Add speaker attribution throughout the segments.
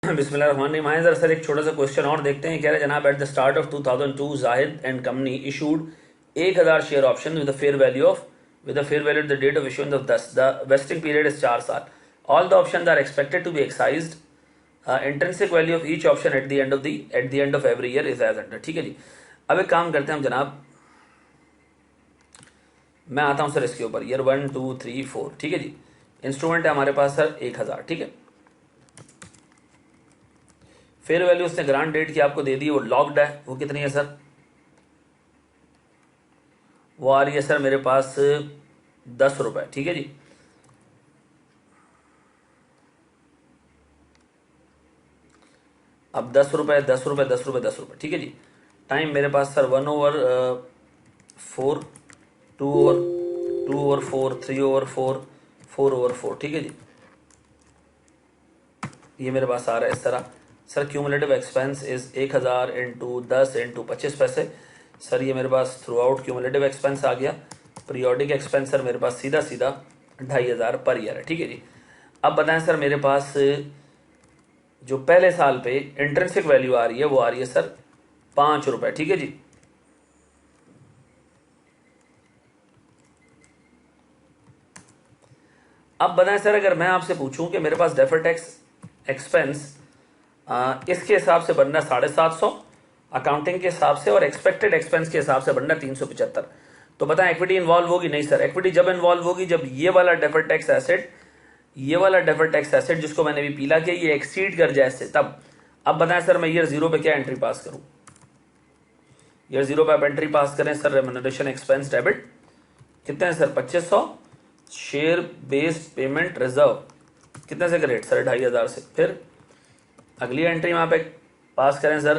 Speaker 1: बिस्मिल्लाहिर्रहमानिर्रहीम। हाँ जरा सर एक छोटा सा क्वेश्चन और देखते हैं। कह रहे जनाब, at the start of 2002 Zahid and company issued 1000 share option with fair value at the date of issuance of 10। The vesting period is 4 साल। All the option are expected to be exercised. Intrinsic value of each option at the end of every year is as under. ठीक है जी। अब एक काम करते हैं हम जनाब, मैं आता हूँ सर इसके ऊपर ईयर 1 2 3 4। ठीक है जी। इंस्ट्रूमेंट है हमारे पास सर 1000। ठीक है। फेयर वैल्यू उसने ग्रांट डेट की आपको दे दी, वो लॉक्ड है। वो कितनी है सर? वो आ रही है सर मेरे पास 10 रुपए। ठीक है जी। अब 10 रुपए 10 रुपए 10 रुपए 10 रुपए। ठीक है जी। टाइम मेरे पास सर 1/4, 2/4, 3/4, 4/4। ठीक है जी। ये मेरे पास आ रहा है इस तरह। Sir cumulative expense is 1000 into 10 into 25 पैसे। सर ये मेरे पास थ्रू आउट क्यूमुलेटिव एक्सपेंस आ गया। पीरियोडिक एक्सपेंस सर मेरे पास सीधा सीधा 2500 पर ईयर है। ठीक है जी। अब बताएं सर, मेरे पास जो पहले साल पे इंट्रिंसिक वैल्यू आ रही है वो आ रही है सर 5 रुपए। ठीक है जी। अब बताएं सर, अगर मैं आपसे पूछूं कि मेरे पास डेफर टैक्स एक्सपेंस इसके हिसाब से बनना 750 अकाउंटिंग के हिसाब से, और एक्सपेक्टेड एक्सपेंस के हिसाब से बनना 375, तो बताएं एक्विटी इन्वॉल्व होगी? नहीं सर, एक्विटी जब इन्वॉल्व होगी जब ये वाला डेफर टैक्स एसेट जिसको मैंने भी पीला किया ये एक्सीड कर जाए इससे, तब। अब बताएं सर, मैं ईयर 0 पे क्या एंट्री पास करूं? ईयर 0 पे आप एंट्री पास करें सर, रेम्यूनरेशन एक्सपेंस डेबिट कितने हैं sir? 2500। Share based payment reserve कितने से ग्रेड सर? 2500 से। फिर अगली एंट्री में आप एक पास करें sir,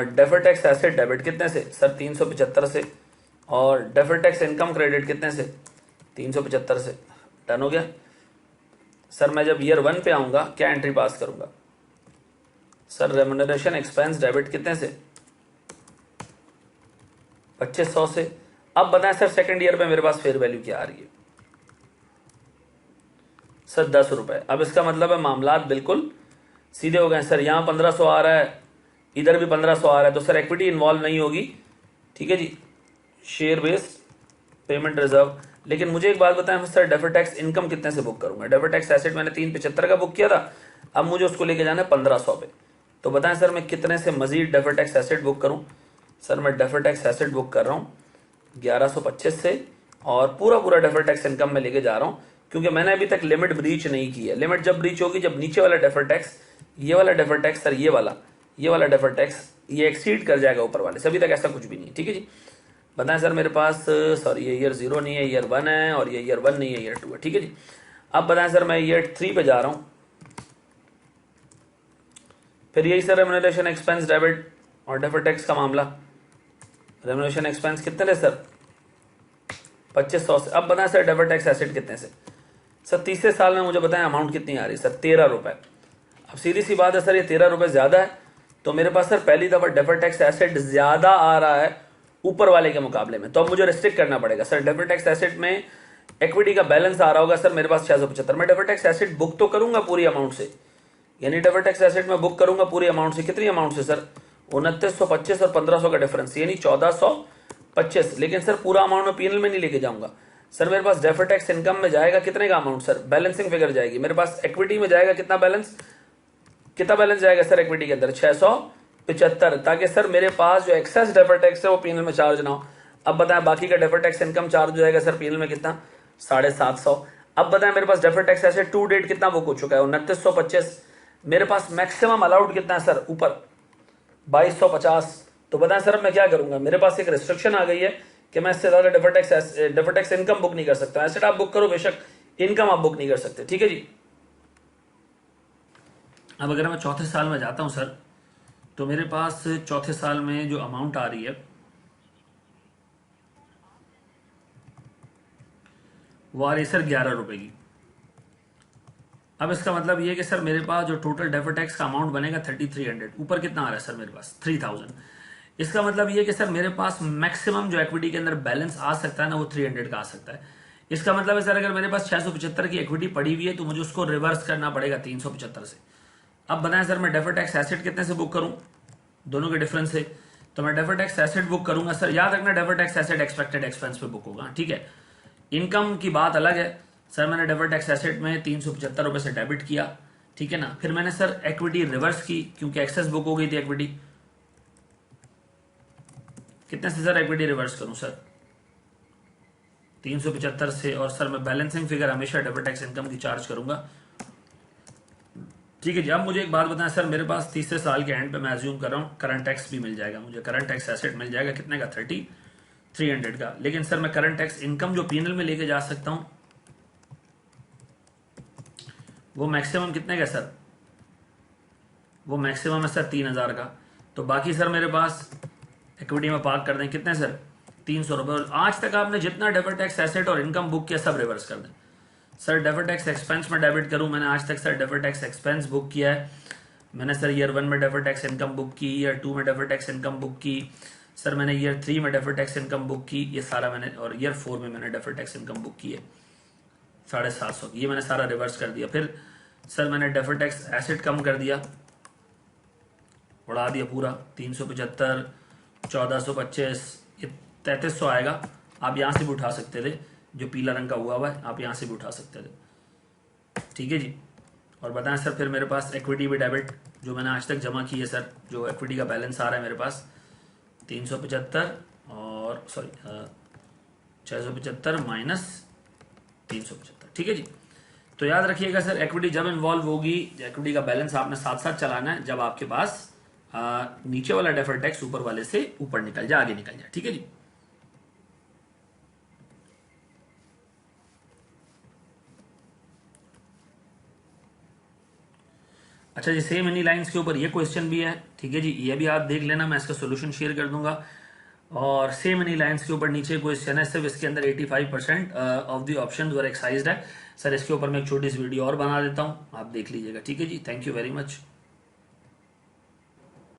Speaker 1: defer tax asset debit कितने से सर? 375 से। और डेफर टैक्स इनकम क्रेडिट कितने से? 375 से। डन हो गया सर। मैं जब ईयर 1 पे आऊंगा क्या एंट्री पास करूंगा सर? रेम्यूनरेशन एक्सपेंस डेबिट कितने से? 2500 से। अब बताएं सर, सेकंड ईयर पे मेरे पास फेयर वैल्यू क्या आ रही है सर? 10 रुपए। अब इसका मतलब है मामलात बिल्कुल सीधे हो गए सर। यहां 1500 आ रहा है, इधर भी 1500 आ रहा है, तो सर एक्विटी इन्वॉल्व नहीं होगी। ठीक है जी। Share based payment reserve. लेकिन मुझे एक बात बताएं सर, डेफर टैक्स इनकम कितने से बुक करूंगा? डेफर टैक्स एसेट मैंने 375 का बुक किया था, अब मुझे उसको लेके जाना है 1500 पे। तो बताएं सर, मैं कितने से मजीद डेफर टैक्स एसेट बुक करूं? सर मैं डेफर टैक्स एसेट बुक कर रहा हूं 1125 से, और पूरा डेफर टैक्स इनकम में लेके जा रहा हूं, क्योंकि मैंने अभी तक लिमिट ब्रीच नहीं की है। लिमिट जब ब्रीच होगी जब नीचे वाला डेफर टैक्स, ये वाला डेफर टैक्स सर, ये वाला डेफर टैक्स ये एक्सीड कर जाएगा ऊपर वाले से। अभी तक ऐसा कुछ भी नहीं। ठीक है जी। बताएं सर, मेरे पास सॉरी ये ईयर 0 नहीं है, ईयर 1 है, और ये ईयर 1 नहीं है, ईयर 2 है। ठीक है जी। अब बताएं सर, मैं ईयर 3 पे जा रहा हूं। फिर यही सर रेम्यूनरेशन एक्सपेंस डेबिट और डेफर टैक्स का मामला। रेम्यूनरेशन एक्सपेंस कितने थे सर? 2500 से। अब बताएं सर, डेफर टैक्स एसेट कितने से सर? तीसरे साल में मुझे बताएं अमाउंट कितनी आ रही है सर? 13 रुपए। अब सीधी सी बात है सर, ये 13 रुपए ज्यादा है, तो मेरे पास सर पहली दफा डेफर टैक्स एसेट ज्यादा आ रहा है ऊपर वाले के मुकाबले में, तो अब मुझे रिस्ट्रिक्ट करना पड़ेगा सर। डेफर टैक्स एसेट में इक्विटी का बैलेंस आ रहा होगा सर मेरे पास 675। मैं डेफर टैक्स एसेट बुक तो करूंगा पूरी अमाउंट से, यानी डेफर टैक्स एसेट में बुक करूंगा पूरी अमाउंट से। कितनी अमाउंट से सर? 2925 और 1500 का डिफरेंस, यानी 1425। लेकिन सर पूरा अमाउंट में पीएनएल में नहीं लेके जाऊंगा सर। मेरे पास डेफर टैक्स इनकम में जाएगा कितने का अमाउंट सर? बैलेंसिंग फिगर जाएगी मेरे पास। इक्विटी में जाएगा कितना बैलेंस जाएगा सर इक्विटी के अंदर? 675, ताकि सर मेरे पास जो एक्सेस डेफर टैक्स है वो पीएनएल में चार्ज ना हो। अब बताएं बाकी का डेफर टैक्स इनकम चार्ज हो जाएगा सर पीएनएल में कितना? 750। अब बताएं मेरे पास डेफर टैक्स ऐसे टू डेट कितना बुक हो चुका है? 2925। मेरे पास मैक्सिमम अलाउड कितना है सर ऊपर? 2250। तो बताएं सर अब मैं क्या करूंगा? मेरे पास एक रिस्ट्रिक्शन आ गई है कि मैं इससे ज्यादा डेफर टैक्स इनकम बुक नहीं कर सकता। एसेट आप बुक करो बेशक, इनकम आप बुक नहीं कर सकते। ठीक है जी। अब अगर मैं चौथे साल में जाता हूं सर, तो मेरे पास चौथे साल में जो अमाउंट आ रही है वो आ रही है सर 11 रुपए की। अब इसका मतलब ये कि सर मेरे पास जो टोटल डेफर टैक्स का अमाउंट बनेगा 3300। ऊपर कितना आ रहा है सर मेरे पास? 3000। इसका मतलब ये कि सर मेरे पास मैक्सिमम जो इक्विटी के अंदर बैलेंस आ सकता है ना, वो 300 का आ सकता है। इसका मतलब है सर, अगर मेरे पास 675 की इक्विटी पड़ी हुई है तो मुझे उसको रिवर्स करना पड़ेगा 375 से। अब बताएं सर मैं डेफर्ड टैक्स एसेट कितने से बुक करूं, दोनों के डिफरेंस है। तो मैं डेफर्ड टैक्स एसेट बुक करूंगा सर, याद रखना deferred tax asset expected expense पे बुक होगा, ठीक है। इनकम की बात अलग है सर, मैंने डेफर्ड टैक्स एसेट में 375 रुपए से डेबिट किया, ठीक है ना। फिर मैंने सर इक्विटी रिवर्स की क्योंकि एक्सेस बुक हो गई थी इक्विटी। कितने से सर इक्विटी रिवर्स करूं सर, 375 से। और सर मैं बैलेंसिंग फिगर हमेशा डेफर्ड टैक्स इनकम की चार्ज करूंगा, ठीक है जी। अब मुझे एक बात बताएं सर, मेरे पास तीसरे साल के एंड पे मैं अज्यूम कर रहा हूँ करंट टैक्स भी मिल जाएगा मुझे, करंट टैक्स एसेट मिल जाएगा कितने का, 300 का। लेकिन सर मैं करंट टैक्स इनकम जो पीएनएल में लेके जा सकता हूं वो मैक्सिमम कितने का सर, वो मैक्सिमम है सर 3000 का। तो बाकी सर मेरे पास इक्विटी में पार्क कर दें कितने सर, 300 रुपए। आज तक आपने जितना डेफर्ड टैक्स एसेट और इनकम बुक किया सब रिवर्स कर दें सर। डेफर्ड टैक्स एक्सपेंस में डेबिट करूं, मैंने आज तक sir deferred tax expense book किया है। मैंने सर ईयर 1 में डेफर्ड टैक्स इनकम बुक की, ईयर 2 में डेफर्ड टैक्स इनकम बुक की सर, मैंने ईयर 3 में डेफर्ड टैक्स इनकम बुक की, ये सारा मैंने, और ईयर 4 में मैंने डेफर्ड टैक्स इनकम बुक की है 750, ये मैंने सारा रिवर्स कर दिया। फिर सर मैंने डेफर्ड टैक्स एसेट कम कर दिया, उड़ा दिया पूरा, 375, 1425, ये 3300 आएगा। आप यहां से भी उठा सकते थे, जो पीला रंग का हुआ है आप यहां से भी उठा सकते थे, ठीक है जी। और बताएं सर फिर मेरे पास इक्विटी भी डेबिट जो मैंने आज तक जमा की है सर, जो इक्विटी का बैलेंस आ रहा है मेरे पास 375 और सॉरी 675 माइनस 375, ठीक है जी। तो याद रखिएगा सर इक्विटी जब इन्वॉल्व होगी, इक्विटी का बैलेंस आपने साथ साथ चलाना है जब आपके पास नीचे वाला डेफर्ड टैक्स ऊपर वाले से ऊपर निकल जाए, आगे निकल जाए, ठीक है जी। अच्छा जी, सेम इन्हीं लाइंस के ऊपर ये क्वेश्चन भी है, ठीक है जी, ये भी आप देख लेना, मैं इसका सोल्यूशन शेयर कर दूंगा। और सेम इन्हीं लाइंस के ऊपर नीचे क्वेश्चन है, सिर्फ इसके अंदर 85% of the options were exercised है सर। इसके ऊपर मैं एक छोटी सी वीडियो और बना देता हूं, आप देख लीजिएगा, ठीक है जी। Thank you very much.